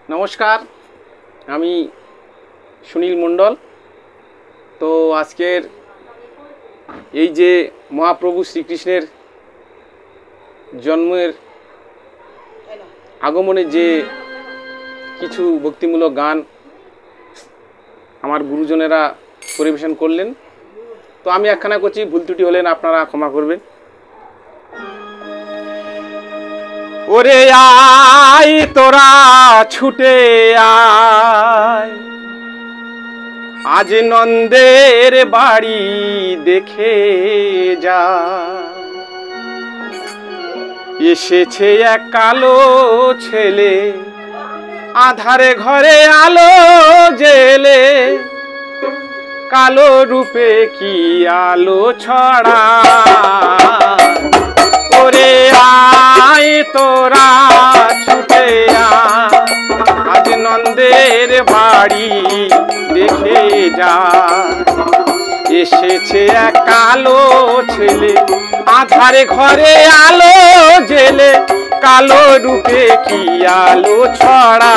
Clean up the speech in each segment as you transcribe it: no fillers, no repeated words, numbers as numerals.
নমস্কার, আমি সুনীল মণ্ডল। তো আজকের এই যে মহাপ্রভু শ্রীকৃষ্ণের জন্মের আগমনে যে কিছু ভক্তিমূলক গান আমার গুরুজনেরা পরিবেশন করলেন, তো আমি একখানা করছি, ভুল ত্রুটি হলেন আপনারা ক্ষমা করবেন। ওরে আয় তোরা ছুটে আয়, আজ নন্দের বাড়ি দেখে যা। এসেছে এক কালো ছেলে, আধারে ঘরে আলো জেলে, কালো রূপে কি আলো ছড়া। ওরে আয় তোরা ছুটে আয়, আজ নন্দের বাড়ি দেখে যা। এসেছে এক কালো ছেলে, আধারে ঘরে আলো জেলে, কালো রূপে কি আলো ছড়া।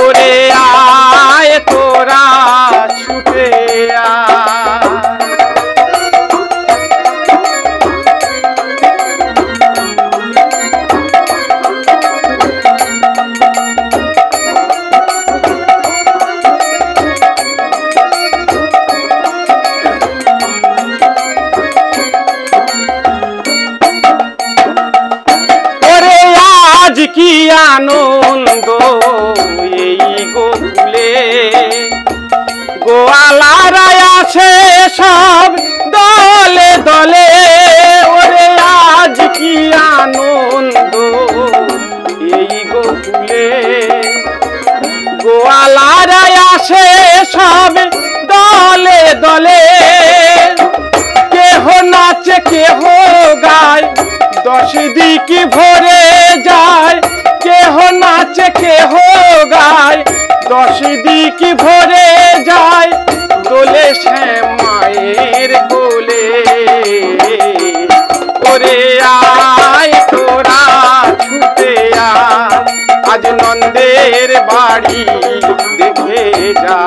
ওরে আয় তোরা ছুটে আয়। কি আনন্দ এই গোকুলে, গোয়ালারা আছে সব দলে দলে। ওরে আজ কি আনন্দ এই গোকুলে, গোয়ালারা আছে সব দলে দলে। কেহ নাচে কেহ গায়, দশ দিক ভরে যায়। কেহ নাচে কেহ গায়, দশ দিক ভরে যায়। দোলে শ্যামায়ের কোলে। ওরে আয় তোরা ছুটে আয়, আজ নন্দের বাড়ি দেখে যা।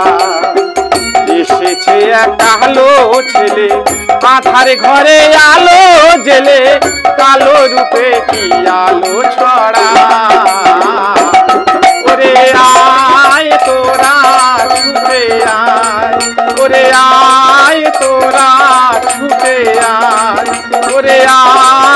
এসেছে এক কালো ছেলে, আধারে ঘরে আলো জেলে, কালো রূপে কি আলো ছড়া। ওরে আয় তোরা ছুটে আয়, ওরে আয় তোরা ছুটে আয়, ওরে আয়।